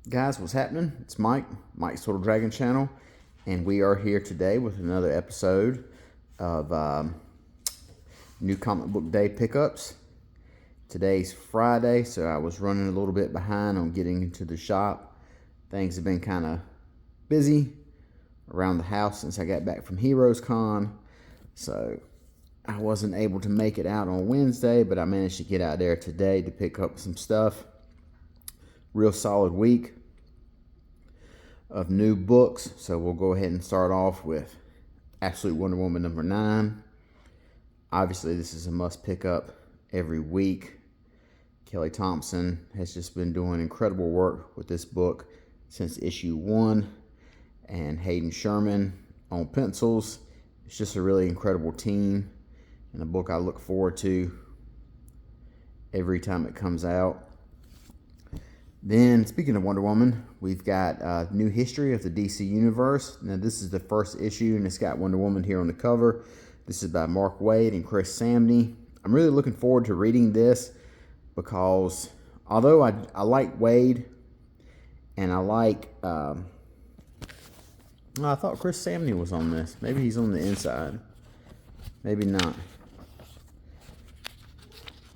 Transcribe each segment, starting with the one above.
Guys, what's happening? It's Mike's Little Dragon Channel, and we are here today with another episode of New Comic Book Day pickups. Today's Friday, so I was running a little bit behind on getting into the shop. Things have been kind of busy around the house since I got back from Heroes Con, so I wasn't able to make it out on Wednesday, but I managed to get out there today to pick up some stuff. Real solid week of new books, so we'll go ahead and start off with Absolute Wonder Woman number 9. Obviously, this is a must pick up every week. Kelly Thompson has just been doing incredible work with this book since issue 1, and Hayden Sherman on pencils. It's just a really incredible team, and a book I look forward to every time it comes out. Then, speaking of Wonder Woman, we've got a new history of the DC Universe. Now, this is the first issue, and it's got Wonder Woman here on the cover. This is by Mark Waid and Chris Samney. I'm really looking forward to reading this because although I like Waid, and I like... I thought Chris Samney was on this. Maybe he's on the inside. Maybe not.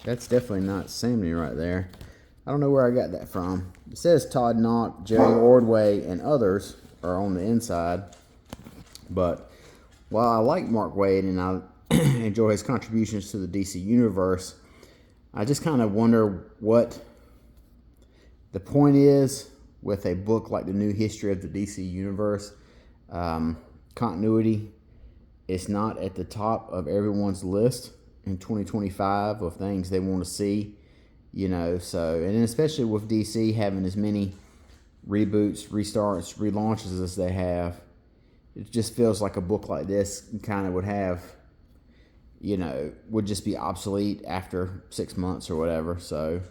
That's definitely not Samney right there. I don't know where I got that from. It says Todd Knott, Jerry Ordway, and others are on the inside. But while I like Mark Waid and I enjoy his contributions to the DC Universe, I just kind of wonder what the point is with a book like the New History of the DC Universe. Continuity is not at the top of everyone's list in 2025 of things they want to see. You know, so, and especially with DC having as many reboots, restarts, relaunches as they have, it just feels like a book like this kind of would have, you know, would just be obsolete after 6 months or whatever. So,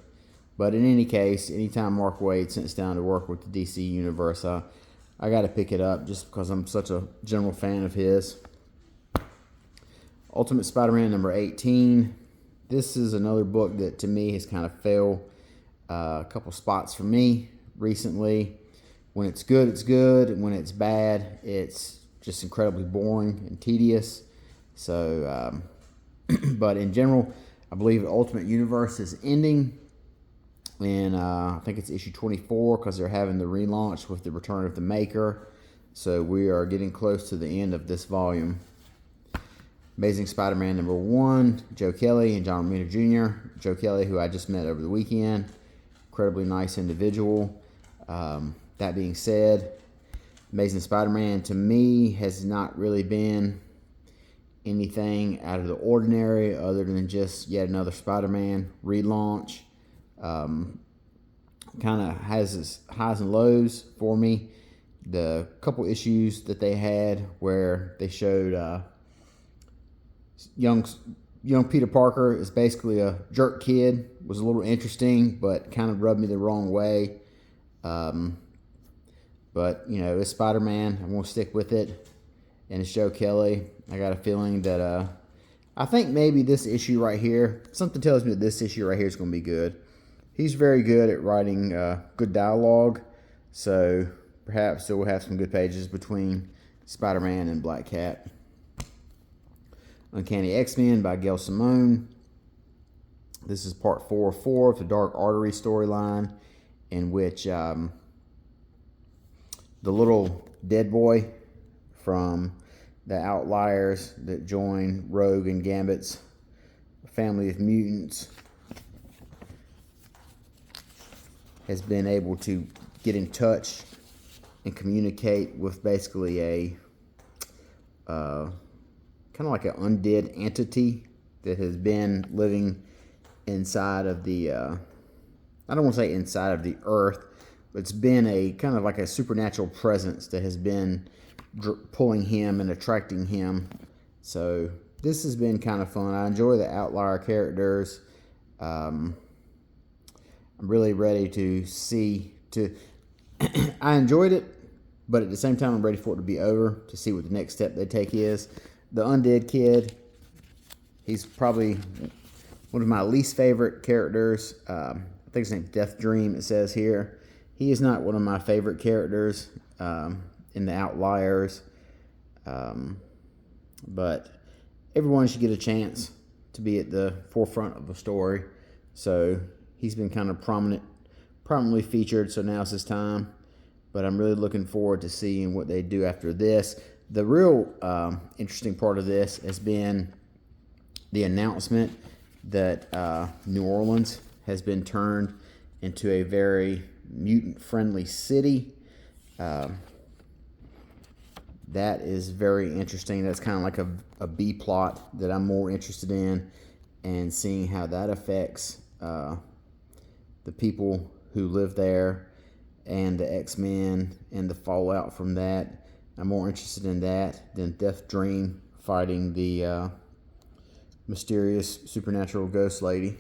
but in any case, anytime Mark Waid sits down to work with the DC Universe, I got to pick it up just because I'm such a general fan of his. Ultimate Spider-Man number 18. This is another book that to me has kind of failed a couple spots for me recently. When it's good, it's good. And when it's bad, it's just incredibly boring and tedious. So, but in general, I believe the Ultimate Universe is ending. And I think it's issue 24 because they're having the relaunch with the Return of the Maker. So we are getting close to the end of this volume. Amazing Spider-Man number 1, Joe Kelly and John Romita Jr. Joe Kelly, who I just met over the weekend, incredibly nice individual. That being said, Amazing Spider-Man to me has not really been anything out of the ordinary other than just yet another Spider-Man relaunch. Kind of has its highs and lows for me. The couple issues that they had where they showed... Young Peter Parker is basically a jerk kid. Was a little interesting, but kind of rubbed me the wrong way. But, you know, it's Spider-Man. I'm going to stick with it. And it's Joe Kelly. I got a feeling that I think maybe this issue right here, something tells me that this issue right here is going to be good. He's very good at writing good dialogue. So perhaps we'll have some good pages between Spider-Man and Black Cat. Uncanny X-Men by Gail Simone. This is part 4 of the Dark Artery storyline, in which the little dead boy from the Outliers that join Rogue and Gambit's family of mutants has been able to get in touch and communicate with basically a kind of like an undead entity that has been living inside of the, I don't want to say inside of the earth, but it's been a kind of like a supernatural presence that has been pulling him and attracting him. So this has been kind of fun. I enjoy the Outlier characters. I'm really ready to see, I enjoyed it, but at the same time I'm ready for it to be over to see what the next step they take is. The Undead Kid, he's probably one of my least favorite characters. I think his name's Death Dream, it says here. he is not one of my favorite characters in the Outliers, but everyone should get a chance to be at the forefront of a story. So he's been kind of prominently featured, so now's his time. But I'm really looking forward to seeing what they do after this. The real interesting part of this has been the announcement that New Orleans has been turned into a very mutant-friendly city. That is very interesting. That's kind of like a B plot that I'm more interested in, and seeing how that affects the people who live there and the X-Men and the fallout from that. I'm more interested in that than Death Dream fighting the mysterious supernatural ghost lady.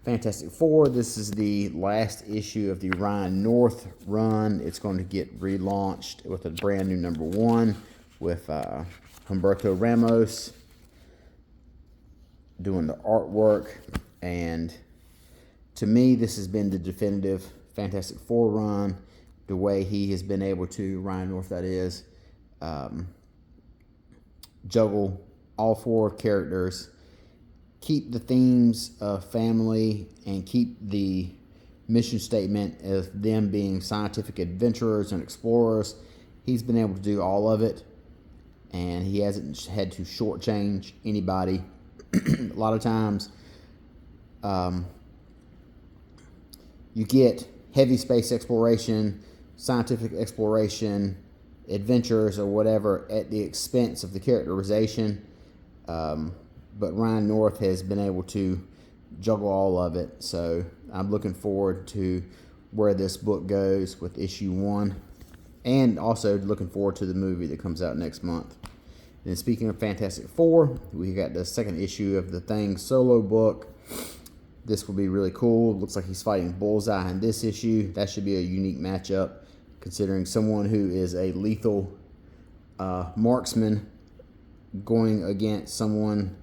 Fantastic Four, this is the last issue of the Ryan North run. It's going to get relaunched with a brand new #1 with Humberto Ramos doing the artwork. And to me, this has been the definitive Fantastic Four run. The way he has been able to, Ryan North that is, juggle all 4 characters, keep the themes of family, and keep the mission statement of them being scientific adventurers and explorers. He's been able to do all of it, and he hasn't had to shortchange anybody. A lot of times, you get heavy space exploration, scientific exploration, adventures, or whatever at the expense of the characterization. But Ryan North has been able to juggle all of it. So I'm looking forward to where this book goes with issue 1. And also looking forward to the movie that comes out next month. And speaking of Fantastic Four, we got the 2nd issue of the Thing solo book. This will be really cool. Looks like he's fighting Bullseye in this issue. That should be a unique matchup, considering someone who is a lethal marksman going against someone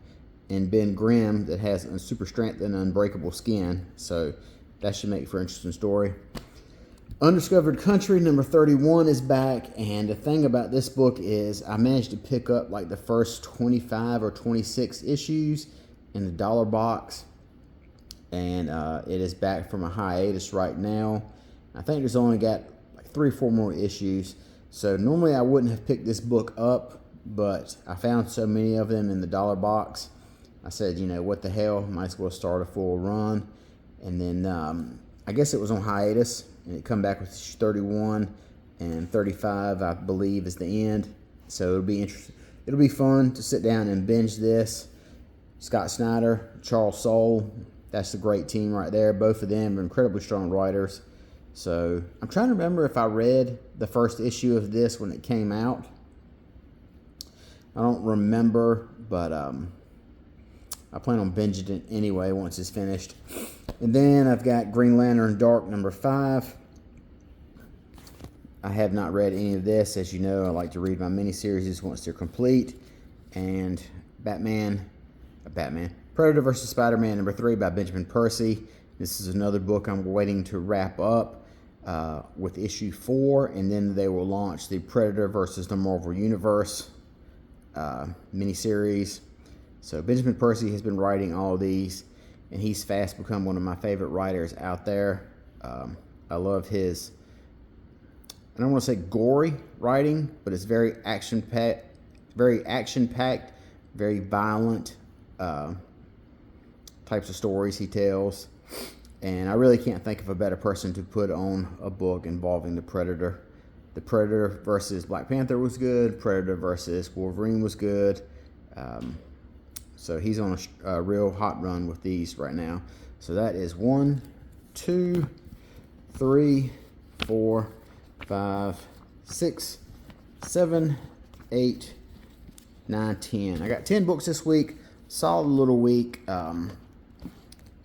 in Ben Grimm that has a super strength and unbreakable skin. So that should make for an interesting story. Undiscovered Country #31 is back, and the thing about this book is I managed to pick up like the first 25 or 26 issues in the dollar box, and it is back from a hiatus right now. I think there's only got like 3 or 4 more issues. So normally I wouldn't have picked this book up, but I found so many of them in the dollar box. I said, you know, what the hell, might as well start a full run. And then I guess it was on hiatus, and it come back with 31 and 35, I believe, is the end. So it'll be interesting. It'll be fun to sit down and binge this. Scott Snyder, Charles Soule, that's a great team right there. Both of them are incredibly strong writers. So I'm trying to remember if I read the first issue of this when it came out. I don't remember, but I plan on binging it anyway once it's finished. And then I've got Green Lantern Dark #5. I have not read any of this. As you know, I like to read my miniseries once they're complete. And Predator vs. Spider-Man #3 by Benjamin Percy. This is another book I'm waiting to wrap up with issue 4, and then they will launch the Predator vs. the Marvel Universe miniseries. So Benjamin Percy has been writing all of these, and he's fast become one of my favorite writers out there. I love his, I don't want to say gory writing, but it's very action-packed, very violent types of stories he tells. And I really can't think of a better person to put on a book involving the Predator. The Predator versus Black Panther was good. Predator versus Wolverine was good. So he's on a real hot run with these right now. So that is 1, 2, 3, 4, 5, 6, 7, 8, 9, 10. I got 10 books this week. Solid little week.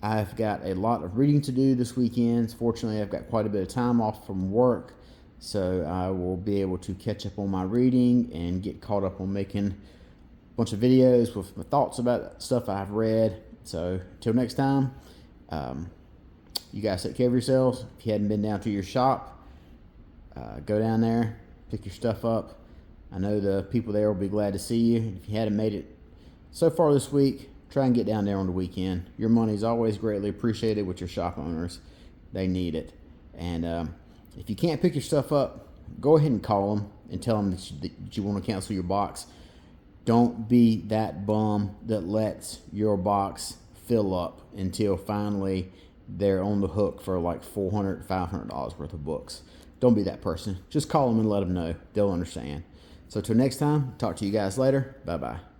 I've got a lot of reading to do this weekend. Fortunately, I've got quite a bit of time off from work, so I will be able to catch up on my reading and get caught up on making a bunch of videos with my thoughts about stuff I've read. So, till next time, You guys take care of yourselves. If you hadn't been down to your shop, go down there, pick your stuff up. I know the people there will be glad to see you. If you hadn't made it so far this week, try and get down there on the weekend. Your money is always greatly appreciated with your shop owners. They need it. And if you can't pick your stuff up, go ahead and call them and tell them that you want to cancel your box. Don't be that bum that lets your box fill up until finally they're on the hook for like $400, $500 worth of books. Don't be that person. Just call them and let them know. They'll understand. So till next time, talk to you guys later. Bye-bye.